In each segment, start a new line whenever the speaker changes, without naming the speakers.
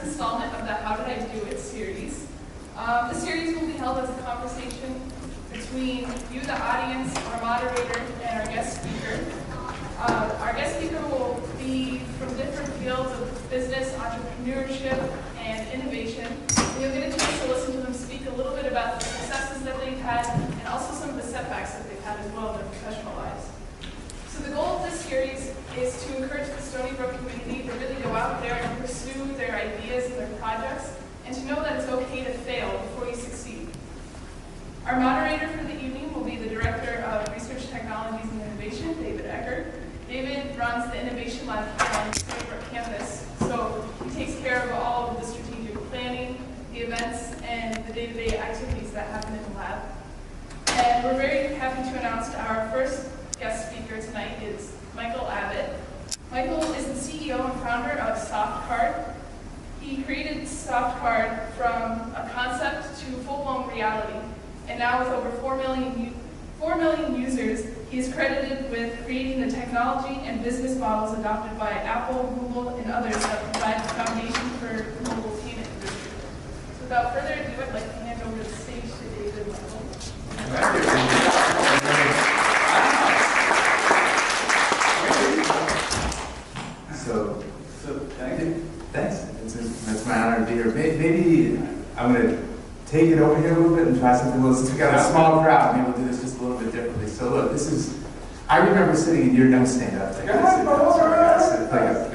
installment of the How Did I Do It series. The series will be held as a conversation between you, the audience, our moderator, and our guest speaker. Our guest speaker will be from different fields of business, entrepreneurship, and innovation. And you'll get a chance to listen to them speak a little bit about the successes that they've had and also some of the setbacks that they've had as well in their professional lives. So the goal of this series is to encourage the Stony Brook community to really go out there and pursue their ideas and their projects, and to know that it's okay to fail before you succeed. Our moderator for the evening will be the Director of Research Technologies and Innovation, David Eckert. David runs the Innovation Lab here on Stony Brook campus, so he takes care of all of the strategic planning, the events, and the day-to-day activities that happen in the lab. And we're very happy to announce our first guest speaker tonight is Michael Abbott. Michael is the CEO and founder of SoftCard. He created SoftCard from a concept to full-blown reality. And now with over 4 million users, he is credited with creating the technology and business models adopted by Apple, Google, and others that provide the foundation for the mobile payment industry. So without further ado, I'd like to hand over the stage to David and Michael.
So thanks. That's my honor to be here. Maybe I'm going to take it over here a little bit and try something a little. Since we got a small crowd, maybe we'll do this just a little bit differently. So look, I remember sitting in your don't stand up. Like an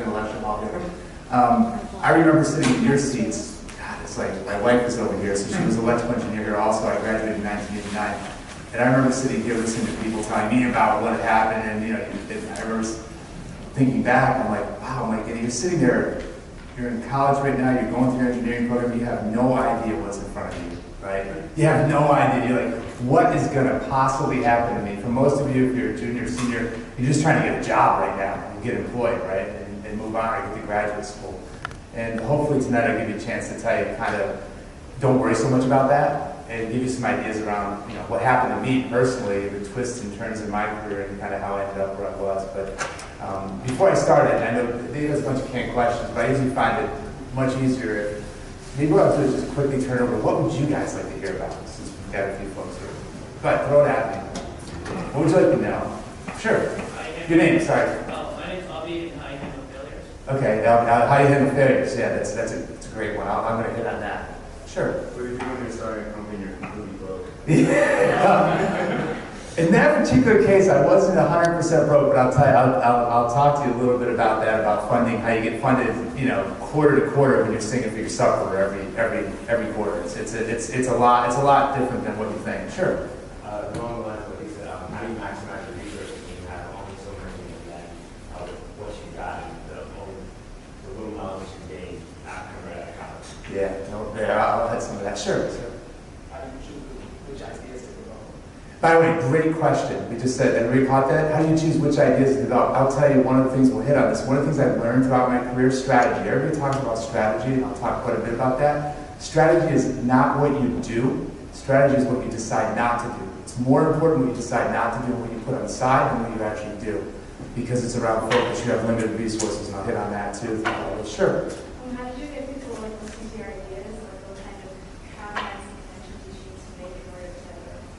election hall here. I remember sitting in your seats. God, it's like my wife was over here, so she was an electrical engineer here also. I graduated in 1989. And I remember sitting here listening to people telling me about what had happened, and I remember thinking back, I'm like, wow, Mike, and you're sitting there, you're in college right now, you're going through your engineering program, you have no idea what's in front of you, right? You have no idea. You're like, what is going to possibly happen to me? For most of you, if you're a junior, senior, you're just trying to get a job right now and get employed, right? And move on or get to graduate school. And hopefully tonight I'll give you a chance to tell you kind of, don't worry so much about that, and give you some ideas around what happened to me personally, the twists and turns in my career, and kind of how I ended up where I was. But before I started, I know Dave has a bunch of canned questions, but I usually find it much easier if maybe what I'll do is just quickly turn over. What would you guys like to hear about, since we've got a few folks here? Go ahead, throw it at me. What would you like to know? Sure. Your name, sorry.
My name's Bobby, and how you handle failures.
Okay, how you handle failures? Yeah, that's a great one. I'm going to hit on that. Sure.
What if you when you're starting a company and you're completely broke?
In that particular case, I wasn't 100% broke, but I'll tell you, I'll talk to you a little bit about that, about funding, how you get funded, quarter to quarter when you're singing for your supper every quarter. It's a lot different than what you think. Sure.
Along the lines of what you said, how do you maximize your resources when you have only so many of what you got and the little knowledge you gained after coming out of college?
Yeah, I'll add some of that. Sure.
How do you choose which ideas to develop?
By the way, great question. We just said, everybody caught that? How do you choose which ideas to develop? I'll tell you one of the things, we'll hit on this. One of the things I've learned throughout my career, strategy. Everybody talks about strategy, and I'll talk quite a bit about that. Strategy is not what you do. Strategy is what you decide not to do. It's more important what you decide not to do, what you put on the side, than what you actually do. Because it's around focus. You have limited resources, and I'll hit on that too. Sure.
How did you get people to listen to your ideas, or what kind of comments and contributions you make in order to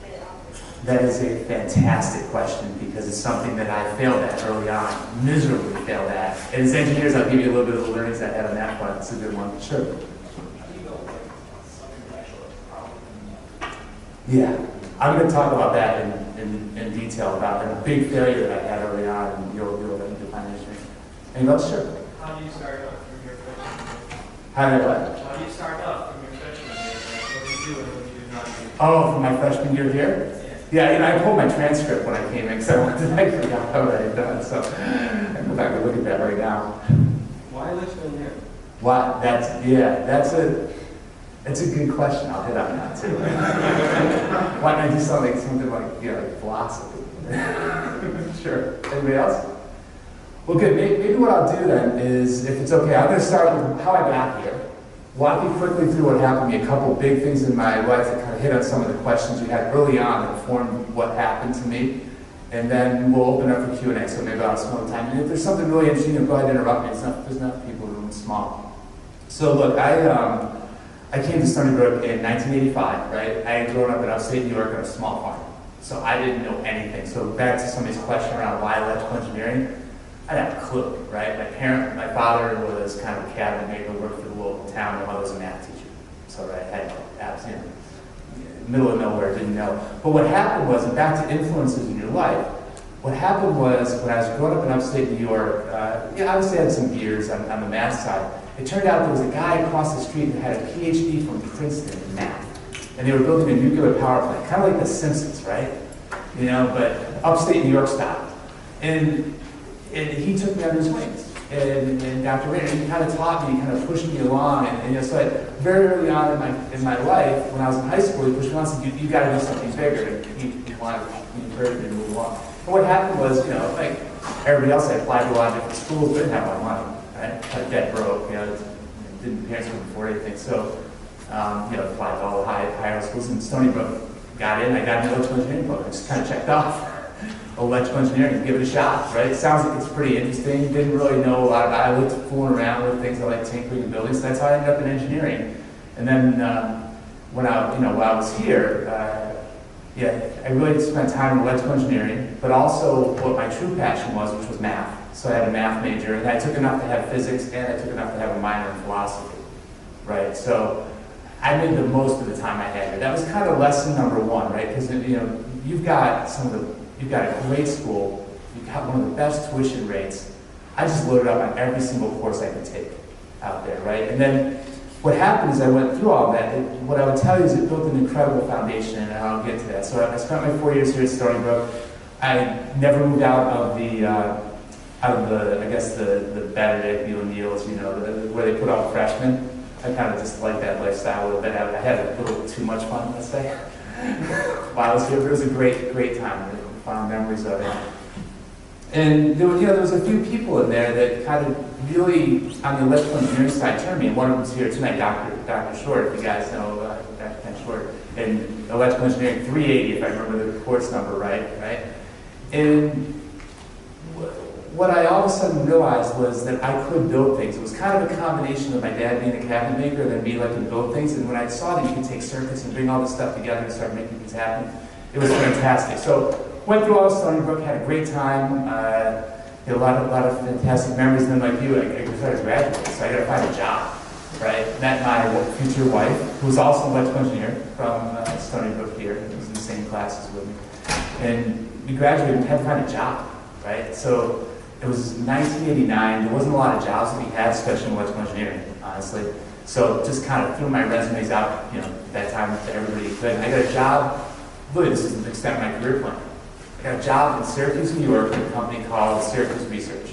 get it off the top?
That is a fantastic question, because it's something that I failed at early on, miserably failed at. And as engineers, I'll give you a little bit of the learnings I had on that front. It's a good one. Sure. Yeah, I'm going to talk about that in detail, about the big failure that I had early on, and you'll find interesting. Anyone else? Sure.
How do you start off from your freshman year?
How did I what?
How do you start off from your freshman year? What do you do and what do you not do?
Oh, from my freshman year here? Yeah, I pulled my transcript when I came in, because I forgot what I had done, so I go back and look at that right now.
Why Richmond here?
What? That's a good question. I'll hit on that too. Why not do something like philosophy? Sure. Anybody else? Well, good. Maybe what I'll do then is, if it's okay, I'm going to start with how I got here. Walk you quickly through what happened to me, a couple big things in my life that kind of hit on some of the questions you had early on that informed what happened to me. And then we'll open up for Q&A, so maybe I'll have some more time. And if there's something really interesting, go ahead and interrupt me. There's enough people in the room small. So look, I came to Stony Brook in 1985, right? I had grown up in upstate New York on a small farm, so I didn't know anything. So back to somebody's question around why electrical engineering, I didn't have a clue, right? My father was kind of a cabinet maker, worked for the local town, my mother was a math teacher. So right, I had absolutely, middle of nowhere, didn't know. But what happened was, and back to influences in your life, what happened was when I was growing up in upstate New York, obviously I had some gears on the math side. It turned out there was a guy across the street that had a PhD from Princeton in math. And they were building a nuclear power plant, kind of like The Simpsons, right? You know, but upstate New York style. And he took me under his wings. And Dr. Rainer, he kind of taught me, he kind of pushed me along. And you know, so very early on in my life, when I was in high school, he pushed me along and said, you got to do something bigger. And he encouraged me to move along. And what happened was, you know, like everybody else, I applied to a lot of different schools, but didn't have my money, right? Like debt broke, you know, parents couldn't afford anything. So, you know, applied to all the higher schools in Stony Brook. Got in, I got an electrical engineering program, just kind of checked off. Electrical engineering, give it a shot, right? It sounds like it's pretty interesting. Didn't really know a lot about it. I looked fooling around with things. I like tinkering and building, so that's how I ended up in engineering. And then when while I was here, I really spent time in electrical engineering, but also what my true passion was, which was math. So I had a math major, and I took enough to have physics, and I took enough to have a minor in philosophy, right? So I made the most of the time I had here. That was kind of lesson number one, right? Because you know, you've got a great school, you've got one of the best tuition rates. I just loaded up on every single course I could take out there, right? And then what happened is I went through all that. What I would tell you is it built an incredible foundation, and I'll get to that. So I spent my 4 years here at Stony Brook. I never moved out of the I guess the Benedict, Neil Neals, you know, where they put all the freshmen. I kind of just like that lifestyle a little bit. I had a little too much fun, let's say, while I was here. But it was a great time. Fond memories of it. And there was a few people in there that kind of really, on the electrical engineering side, turned me. And one of them was here tonight, Dr. Short, if you guys know Dr. Ken Short, in electrical engineering 380, if I remember the course number right? And what I all of a sudden realized was that I could build things. It was kind of a combination of my dad being a cabinet maker and then me liking to build things. And when I saw that you could take circuits and bring all this stuff together and start making things happen, it was fantastic. So went through all of Stony Brook, had a great time, had a lot of fantastic memories. And then like you, I started graduating, so I got to find a job, right? Met my future wife, who was also an electrical engineer from Stony Brook here, who was in the same classes with me. And we graduated and had to find a job, right? So it was 1989. There wasn't a lot of jobs that we had, especially in electrical engineering, honestly. So just kind of threw my resumes out, you know, at that time to everybody who could. And I got a job, really this is the extent of my career plan. I got a job in Syracuse, New York, with a company called Syracuse Research.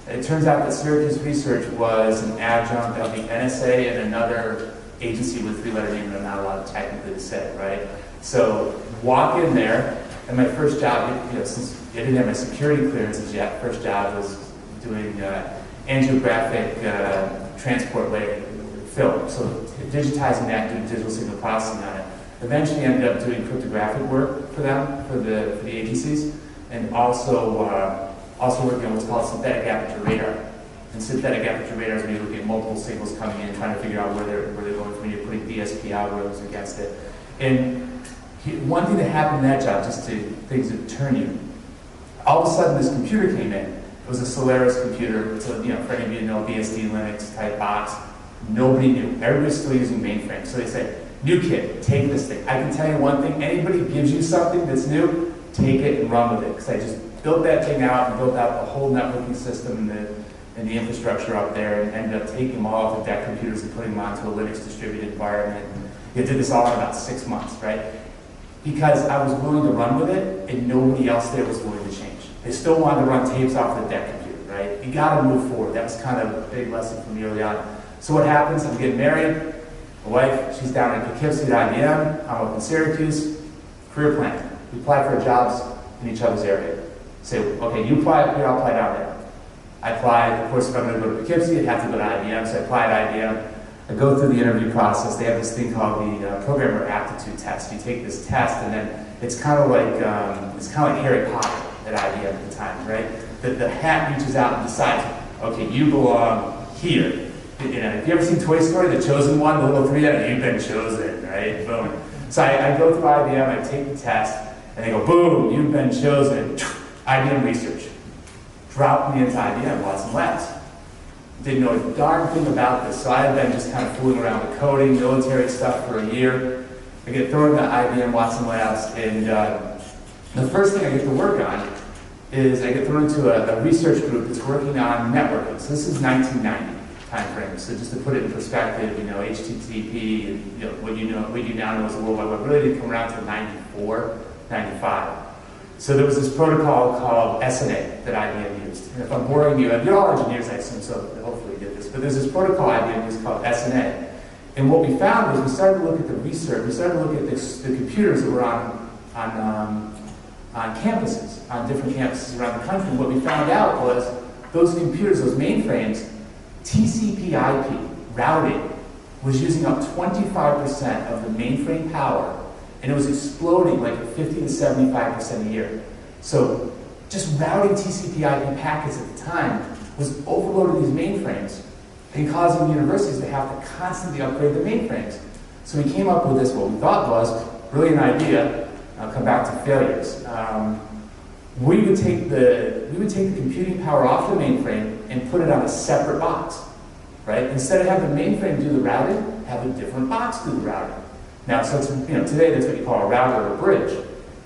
And it turns out that Syracuse Research was an adjunct of the NSA and another agency with three-letter name that I'm not allowed technically to say, right? So walk in there, and my first job, you know, since I didn't have my security clearances yet, first job was doing angiographic transport layer film. So digitizing that, doing digital signal processing on it. Eventually ended up doing cryptographic work for them, for the agencies, and also working on what's called synthetic aperture radar. And synthetic aperture radar is when you're looking at multiple signals coming in and trying to figure out where they're going from. You're putting DSP algorithms against it. And one thing that happened in that job, just to things that turn you, all of a sudden this computer came in. It was a Solaris computer. So, you know, for any of you who know BSD Linux type box, nobody knew. Everybody's still using mainframe. So they say, new kid, take this thing. I can tell you one thing, anybody gives you something that's new, take it and run with it. Because I just built that thing out and built out the whole networking system and the infrastructure up there, and ended up taking them all off the deck computers and putting them onto a Linux distributed environment. And I did this all in about 6 months, right? Because I was willing to run with it, and nobody else there was willing to change. They still wanted to run tapes off the deck computer, right? You gotta move forward. That was kind of a big lesson for me early on. So what happens, I'm getting married, my wife, she's down in Poughkeepsie at IBM, I'm up in Syracuse, career plan. We apply for jobs in each other's area. Say, okay, you apply up here, I'll apply down there. I applied, of course, if I'm gonna go to Poughkeepsie, I'd have to go to IBM, so I applied to IBM. I go through the interview process. They have this thing called the programmer aptitude test. You take this test, and then it's kind of like Harry Potter at IBM at the time, right? The hat reaches out and decides, okay, you belong here. You know, if you ever seen Toy Story, the chosen one, the little 3-letter, you've been chosen, right? Boom. So I go through IBM, I take the test, and they go, boom, you've been chosen. IBM research. Drop me into IBM, Watson Labs. Didn't know a darn thing about this, so I had been just kind of fooling around with coding, military stuff for a year. I get thrown into IBM Watson Labs, and the first thing I get to work on is I get thrown into a research group that's working on networking. So this is 1990 time frame. So just to put it in perspective, you know, HTTP, and, you know, what you now know as the World Wide Web really didn't come around until 94, 95. So there was this protocol called SNA that IBM used. And if I'm boring you, you're all engineers, I assume, so hopefully you get this. But there's this protocol IBM used called SNA. And what we found was we started to look at the research, we started to look at the computers that were on campuses, on different campuses around the country. And what we found out was those computers, those mainframes, TCP/IP routing was using up 25% of the mainframe power, and it was exploding like 50 to 75% a year. So just routing TCP/IP packets at the time was overloading these mainframes and causing universities to have to constantly upgrade the mainframes. So we came up with this, what we thought was really an idea. I'll come back to failures. We would take the computing power off the mainframe and put it on a separate box, right? Instead of having the mainframe do the routing, have a different box do the routing. Now, so it's, you know, today that's what you call a router or a bridge,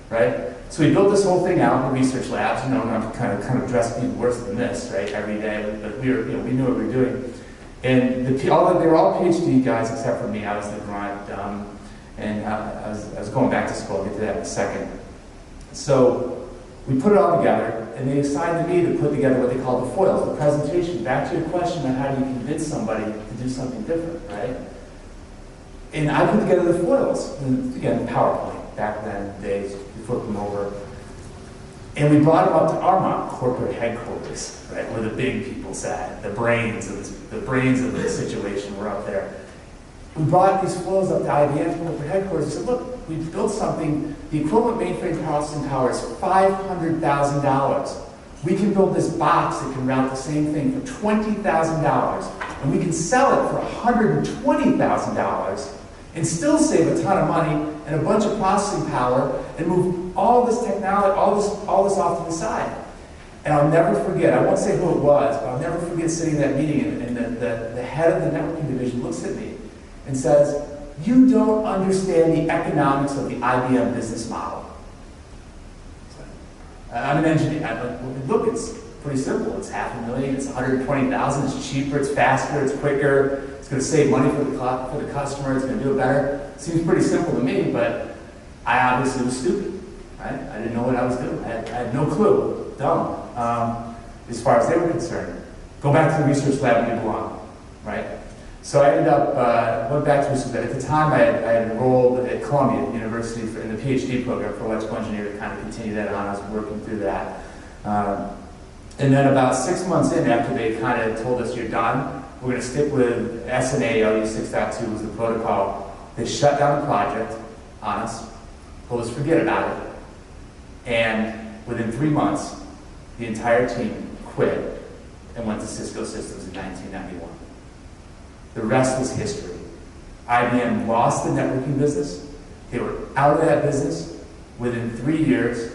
right? So we built this whole thing out in the research labs. You know, I'm kind of dressed even worse than this, right? Every day, but we were, you know, we knew what we were doing. And they were all PhD guys except for me. I was the grunt, and I was going back to school. I'll get to that in a second. So we put it all together, and they assigned to me to put together what they call the foils, the presentation. Back to your question on how do you convince somebody to do something different, right? And I put together the foils. And again, PowerPoint, back then days, we flipped them over. And we brought them up to Armonk, corporate headquarters, right, where the big people sat, the brains of the situation were up there. We brought these flows up to IBM corporate headquarters and said, look, we've built something, the equivalent mainframe processing power is $500,000. We can build this box that can route the same thing for $20,000, and we can sell it for $120,000 and still save a ton of money and a bunch of processing power and move all this technology, all this off to the side. And I'll never forget, I won't say who it was, but I'll never forget sitting in that meeting and the head of the networking division looks at me and says, you don't understand the economics of the IBM business model. I'm an engineer. Look, it's pretty simple. It's $500,000, it's $120,000, it's cheaper, it's faster, it's quicker, it's going to save money for the customer, it's going to do it better. It seems pretty simple to me, but I obviously was stupid. Right? I didn't know what I was doing. I had no clue. Dumb. As far as they were concerned. Go back to the research lab where you belong. Right? So I ended up, went back to research lab. At the time, I had enrolled at Columbia University in the PhD program for electrical engineer to kind of continue that on. I was working through that. And then about 6 months in, after they kind of told us, you're done, we're going to stick with SNA, LU 6.2 was the protocol. They shut down the project on us, told us forget about it. And within 3 months, the entire team quit and went to Cisco Systems in 1991. The rest was history. IBM lost the networking business. They were out of that business within 3 years.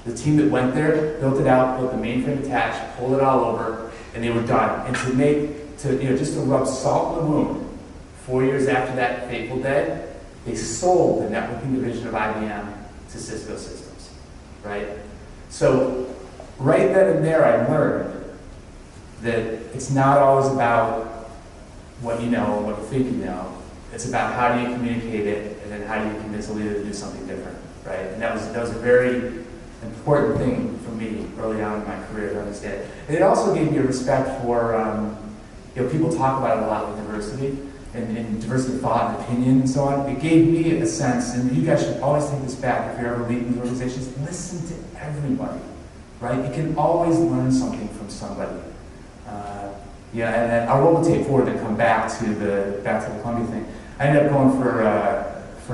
The team that went there built it out, built the mainframe attached, pulled it all over, and they were done. And just to rub salt in the wound, 4 years after that fateful day, they sold the networking division of IBM to Cisco Systems, right? So right then and there, I learned that it's not always about what you know or what you think you know. It's about how do you communicate it, and then how do you convince a leader to do something different, right? And that was a very important thing for me early on in my career to understand. And it also gave me a respect for, people talk about it a lot with diversity, and diversity of thought and opinion and so on. It gave me a sense, and you guys should always take this back if you're ever leading these organizations, listen to everybody, right? You can always learn something from somebody. And I will take forward and come back to the Columbia thing. I ended up going for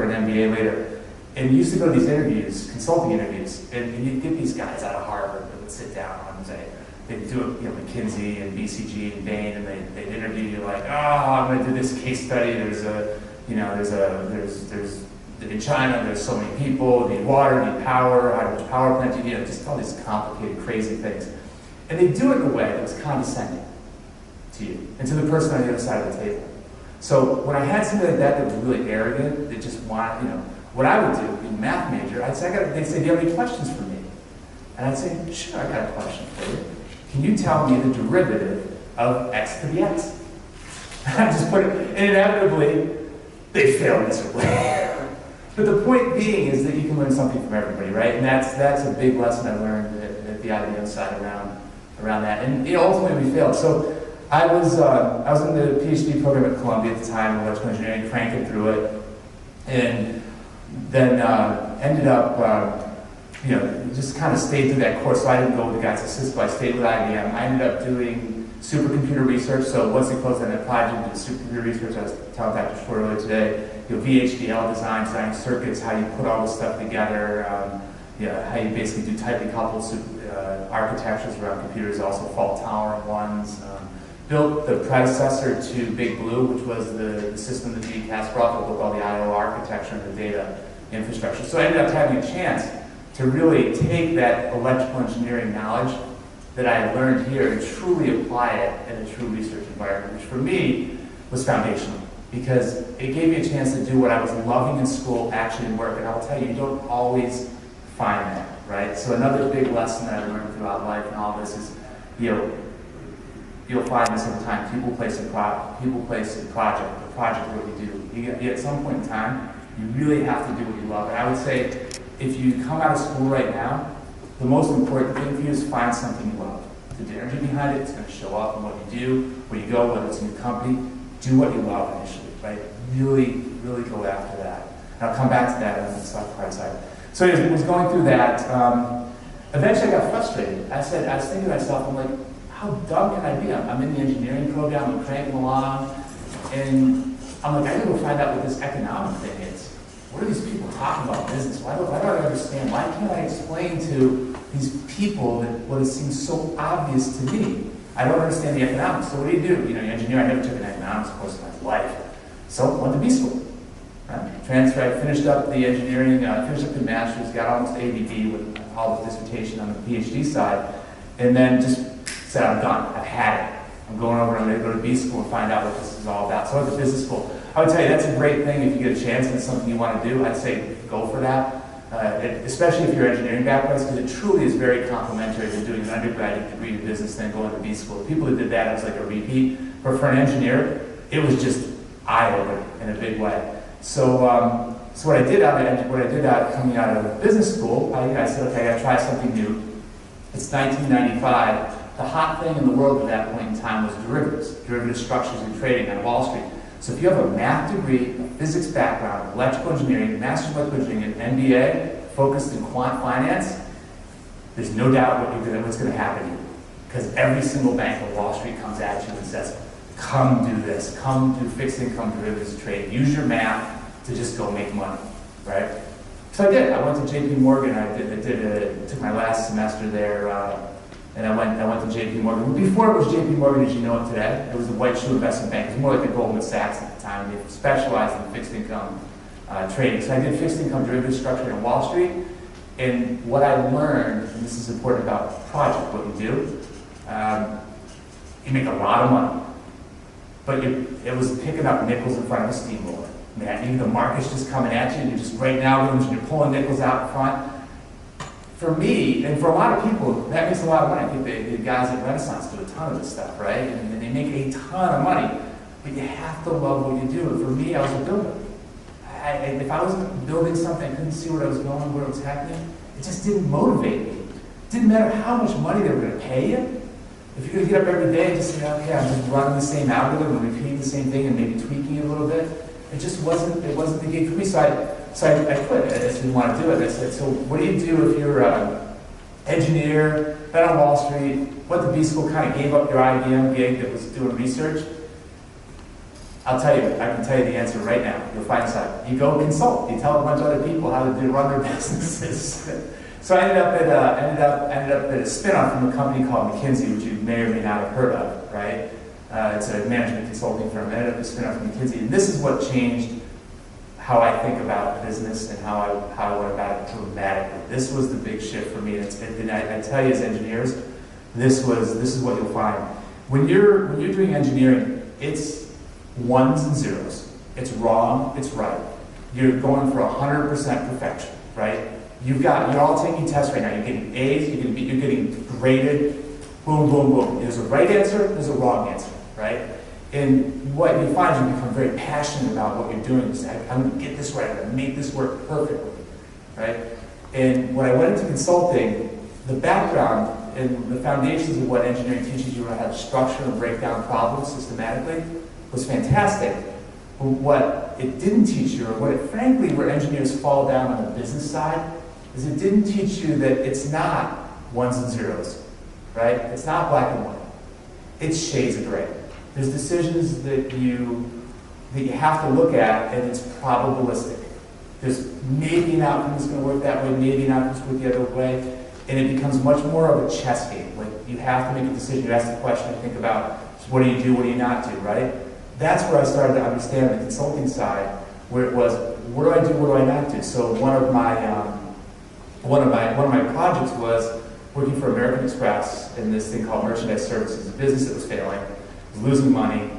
an MBA later, and we used to go to these interviews, consulting interviews, and you'd get these guys out of Harvard that would sit down and say, they do it, McKinsey and BCG and Bain, and they interview you like, oh, I'm going to do this case study. There's in China, there's so many people, need water, need power, how much power plant do you need, just all these complicated, crazy things. And they do it in a way that was condescending to you and to the person on the other side of the table. So when I had somebody like that was really arrogant, that just wanted, what I would do, being a math major, I'd say, they'd say, do you have any questions for me? And I'd say, sure, I got a question for you. Can you tell me the derivative of x to the x? And I just put it, and inevitably, they fail miserably. But the point being is that you can learn something from everybody, right? And that's a big lesson I learned at the IBM side around that. And ultimately we failed. So I was in the PhD program at Columbia at the time, in electrical engineering, cranking through it, and then ended up, just kind of stayed through that course. So I didn't go with the guys at Cisco. I stayed with IBM. I ended up doing supercomputer research. So once they closed down that project, did supercomputer research. I was telling Dr. Schwartz earlier today. VHDL designing circuits, how you put all this stuff together, how you basically do tightly coupled architectures around computers, also fault-tolerant ones. Built the predecessor to Big Blue, which was the system that G. Kasparov built all the I/O architecture and the data infrastructure. So I ended up having a chance to really take that electrical engineering knowledge that I had learned here and truly apply it in a true research environment, which for me was foundational, because it gave me a chance to do what I was loving in school actually work. And I'll tell you, you don't always find that, right? So another big lesson that I learned throughout life and all this is, you'll find this over time. People place a project, the project what you do. You at some point in time, you really have to do what you love. And I would say, if you come out of school right now, the most important thing for you is find something you love. The energy behind it, it's going to show up in what you do, where you go, whether it's in your company. Do what you love initially, right? Really, really go after that. And I'll come back to that on the SoftCard side. So anyways, I was going through that. Eventually I got frustrated. I was thinking to myself, I'm like, how dumb can I be? I'm in the engineering program, I'm cranking along, and I'm like, I gotta go find out what this economic thing is. What are these people talking about business? Why don't I understand? Why can't I explain to these people that what seems so obvious to me? I don't understand the economics. So what do? You're an engineer. I never took an economics course in my life. So went to B school. Transferred, finished up the engineering, finished up the master's, got almost ABD with all the dissertation on the PhD side, and then just said, I'm done. I've had it. I'm going over, I'm going to go to B school and find out what this is all about. So I went to business school. I would tell you, that's a great thing if you get a chance and it's something you want to do. I'd say go for that. Especially if you're engineering backgrounds, because it truly is very complementary to doing an undergraduate degree in business, then going to B school. The people that did that, it was like a repeat. But for an engineer, it was just eye-opening in a big way. So, what I did coming out of business school, I said, okay, I got to try something new. It's 1995. The hot thing in the world at that point in time was derivative structures and trading on Wall Street. So if you have a math degree, a physics background, electrical engineering, master's of electrical engineering, an MBA focused in quant finance, there's no doubt what's going to happen to you. Because every single bank on Wall Street comes at you and says, come do this, come do fixed income derivatives trading, use your math to just go make money, right? So I did. I went to JP Morgan. I took my last semester there, and I went to JP Morgan. Before it was JP Morgan as you know it today, it was the white shoe investment bank. It was more like the Goldman Sachs at the time. They specialized in fixed income trading. So I did fixed income derivative structuring on Wall Street. And what I learned, and this is important about project, what you do, you make a lot of money. But it was picking up nickels in front of a steamroller. Man, the market's just coming at you, and you're just right now, you're pulling nickels out in front. For me, and for a lot of people, that makes a lot of money. I think the guys at Renaissance do a ton of this stuff, right? And they make a ton of money. But you have to love what you do. And for me, I was a builder. If I wasn't building something, I couldn't see where I was going, where it was happening. It just didn't motivate me. It didn't matter how much money they were going to pay you. If you're going to get up every day and just say, okay, I'm just running the same algorithm and repeating the same thing and maybe tweaking it a little bit, it just wasn't the gig for me. So I quit. I just didn't want to do it. I said, so what do you do if you're an engineer, been on Wall Street, went to B school, kind of gave up your IBM gig that was doing research? I'll tell you, I can tell you the answer right now. You'll find this out. You go consult. You tell a bunch of other people how to run their businesses. So I ended up at a spin-off from a company called McKinsey, which you may or may not have heard of, right? It's a management consulting firm. I ended up at a spin-off from McKinsey, and this is what changed how I think about business and how I went about it dramatically. This was the big shift for me. And I tell you, as engineers, this is what you'll find. When you're doing engineering, it's ones and zeros. It's wrong, it's right. You're going for 100% perfection, right? You're all taking tests right now. You're getting A's, you're getting graded, boom, boom, boom. There's a right answer, there's a wrong answer, right? And what you find is you become very passionate about what you're doing. You say, I'm going to get this right, I'm going to make this work perfectly, right? And when I went into consulting, the background and the foundations of what engineering teaches you, how to structure and break down problems systematically, was fantastic. But what it didn't teach you, or where engineers fall down on the business side, is it didn't teach you that it's not ones and zeros, right? It's not black and white. It's shades of gray. There's decisions that you have to look at, and it's probabilistic. There's maybe an outcome that's going to work that way, maybe an outcome that's going to work the other way, and it becomes much more of a chess game. Like, you have to make a decision, you ask the question, and think about, what do you do, what do you not do, right? That's where I started to understand the consulting side, where it was, what do I do, what do I not do? So one of my projects was working for American Express in this thing called merchandise services, a business that was failing, was losing money.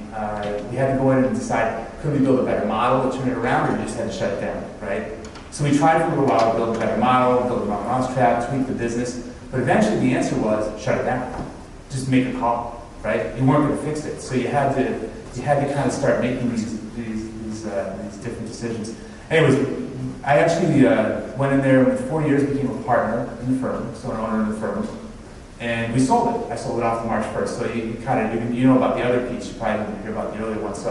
We had to go in and decide, could we build a better model to turn it around, or we just had to shut it down, right? So we tried for a little while to build a better model, build a mousetrap, tweak the business, but eventually the answer was, shut it down. Just make a call, right? You weren't going to fix it, so you had to kind of start making these different decisions. Anyways, I actually went in there with 4 years, became a partner in the firm, so an owner in the firm, and we sold it. I sold it off to March 1st, so you know about the other piece, you probably didn't hear about the earlier one, so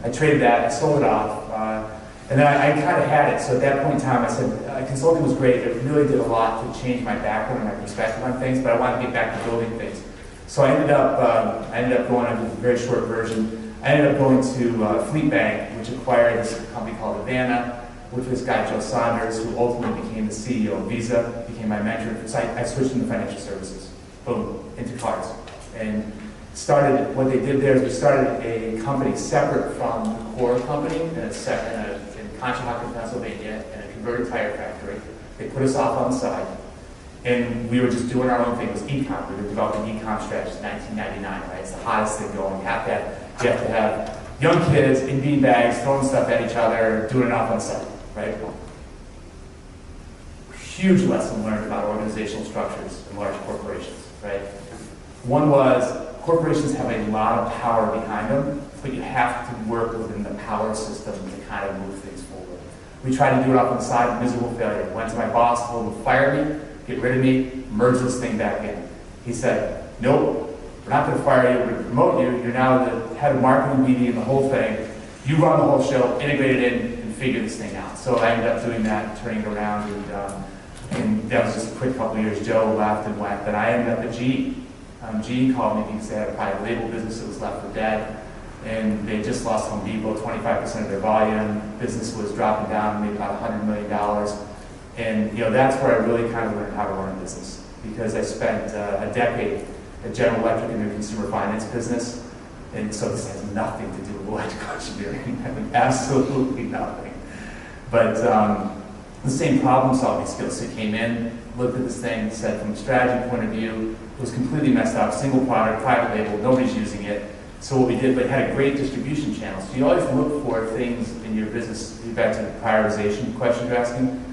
I traded that, I sold it off, and then I kind of had it. So at that point in time, I said, consulting was great, it really did a lot to change my background and my perspective on things, but I wanted to get back to building things. So I ended up going, on a very short version, I ended up going to Fleet Bank, which acquired this company called Havana, with this guy, Joe Saunders, who ultimately became the CEO of Visa, became my mentor. So I switched into financial services, boom, into cards. And what they did there is we started a company separate from the core company in Conshohocken, Pennsylvania, in a converted tire factory. They put us off on the side, and we were just doing our own thing. It was e-com. We were developing e-com strategies in 1999, right? It's the hottest thing going. You have to have young kids in beanbags throwing stuff at each other, doing it off on the side, right? Huge lesson learned about organizational structures in large corporations, right? One was, corporations have a lot of power behind them, but you have to work within the power system to kind of move things forward. We tried to do it off on the side, miserable failure. Went to my boss, told him to fire me, get rid of me, merge this thing back in. He said, nope, we're not going to fire you, we're going to promote you. You're now the head of marketing, media, and the whole thing. You run the whole show, integrate it in, and figure this thing out. So I ended up doing that, turning it around, and that was just a quick couple of years. Joe left and went. Then I ended up at GE. GE called me because they had a private label business that was left for dead, and they just lost Home Depot, 25% of their volume. Business was dropping down, made about $100 million. And that's where I really kind of learned how to run a business, because I spent a decade at General Electric in their consumer finance business, and so this has nothing to do with electrical engineering. I mean, absolutely nothing. But the same problem-solving skills. So came in, looked at this thing, said from a strategy point of view, it was completely messed up, single product, private label, nobody's using it. So what we did, but had a great distribution channel. So you always look for things in your business, back to the prioritization question you're asking.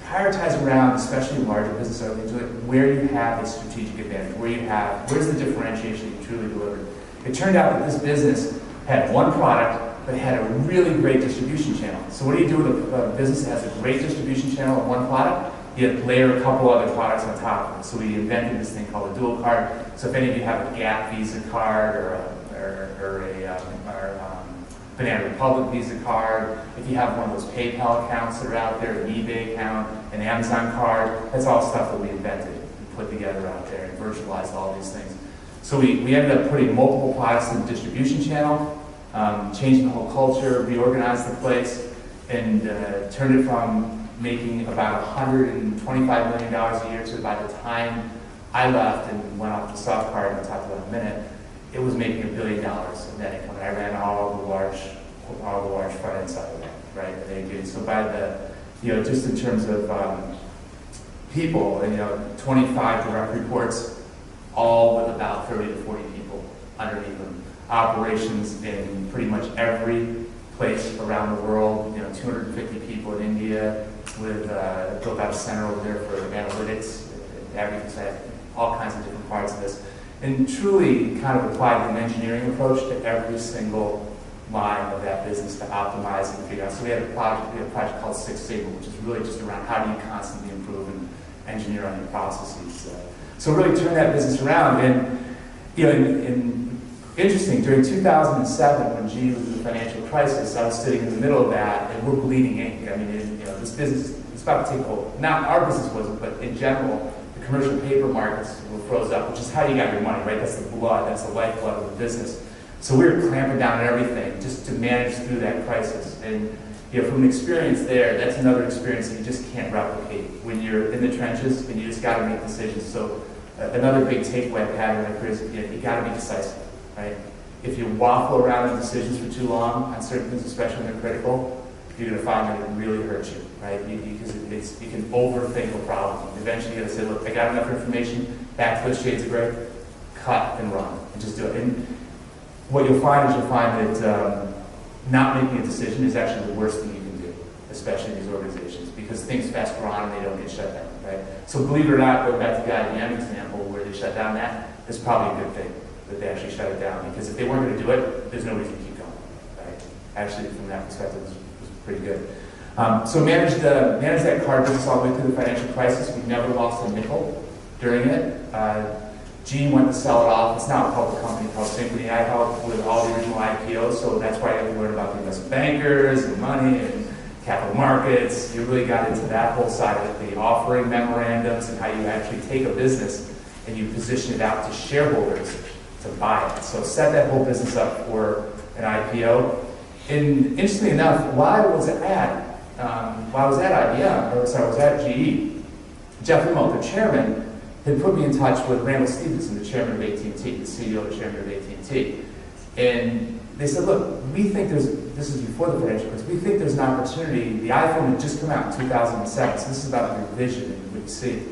Prioritize around, especially in larger business organizations, where you have a strategic advantage, where's the differentiation that you truly delivered. It turned out that this business had one product, but had a really great distribution channel. So what do you do with a business that has a great distribution channel and one product? You layer a couple other products on top of it. So we invented this thing called a dual card. So if any of you have a Gap Visa card or a Banana Republic Visa card, if you have one of those PayPal accounts that are out there, an eBay account, an Amazon card, that's all stuff that we invented and put together out there and virtualized all these things. So we ended up putting multiple products in the distribution channel, changing the whole culture, reorganized the place, and turned it from making about $125 million a year to, by the time I left and went off to SoftCard, and I'll talk about in a minute, it was making $1 billion of net income. And I ran all the large front end side of that, right? And so by the, just in terms of people, and 25 direct reports, all with about 30 to 40 people underneath them. Operations in pretty much every place around the world, 250 people in India, with built out a center over there for analytics, and everything, all kinds of different parts of this. And truly kind of applied an engineering approach to every single line of that business to optimize and figure out. So we had a project called Six Sigma, which is really just around how do you constantly improve and engineer on your processes. So really turn that business around. And interesting, during 2007, when GE was in the financial crisis, I was sitting in the middle of that, and we're bleeding ink. I mean, this business, it's about to take a hold. Not our business wasn't, but in general, the commercial paper markets were froze up, which is how you got your money, right? That's the blood, that's the lifeblood of the business. So we were clamping down on everything just to manage through that crisis. And from an experience there, that's another experience that you just can't replicate when you're in the trenches and you just got to make decisions. So another big takeaway I've had in my career is you got to be decisive, right? If you waffle around on decisions for too long on certain things, especially when they're critical, you're going to find that it can really hurt you, right? Because you can overthink a problem. Eventually you got to say, look, I got enough information, back to those shades of gray, cut and run, and just do it. And what you'll find that not making a decision is actually the worst thing you can do, especially in these organizations, because things fester on and they don't get shut down, right? So believe it or not, going back to the IBM example where they shut down that, it's probably a good thing that they actually shut it down, because if they weren't going to do it, there's no reason to keep going, right? Actually, from that perspective, it was pretty good. So managed that card business all the way through the financial crisis. We never lost a nickel during it. Gene went to sell it off. It's now a public company called Synchrony. I helped with all the original IPOs, so that's why you learned about the investment bankers and money and capital markets. You really got into that whole side of it, the offering memorandums and how you actually take a business and you position it out to shareholders to buy it. So set that whole business up for an IPO. And interestingly enough, while I was at IBM, or sorry, I was at GE, Jeff Immelt, the chairman, had put me in touch with Randall Stevenson, the chairman of AT&T, the CEO and chairman of AT&T. And they said, look, we think this is before the financial crisis, we think there's an opportunity. The iPhone had just come out in 2007, so this is about your vision and what you see.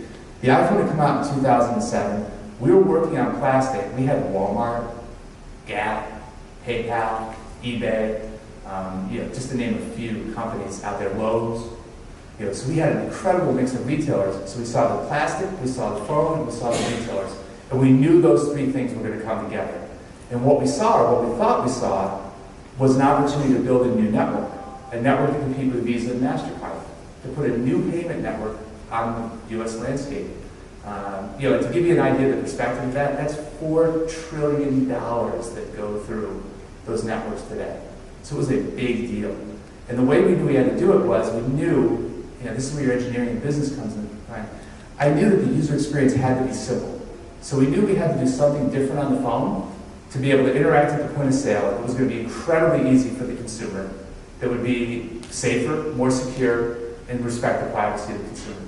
The iPhone had come out in 2007. We were working on plastic. We had Walmart, Gap, PayPal, eBay, just to name a few companies out there, Lowe's. So we had an incredible mix of retailers. So we saw the plastic, we saw the phone, and we saw the retailers. And we knew those three things were going to come together. And what we saw, or what we thought we saw, was an opportunity to build a new network. A network to compete with Visa and MasterCard. To put a new payment network on the U.S. landscape. To give you an idea of the perspective of that, that's $4 trillion that go through those networks today. So it was a big deal. And the way we knew we had to do it was, we knew, this is where your engineering and business comes in, right? I knew that the user experience had to be simple. So we knew we had to do something different on the phone to be able to interact at the point of sale. It was going to be incredibly easy for the consumer. That would be safer, more secure, and respect the privacy of the consumer.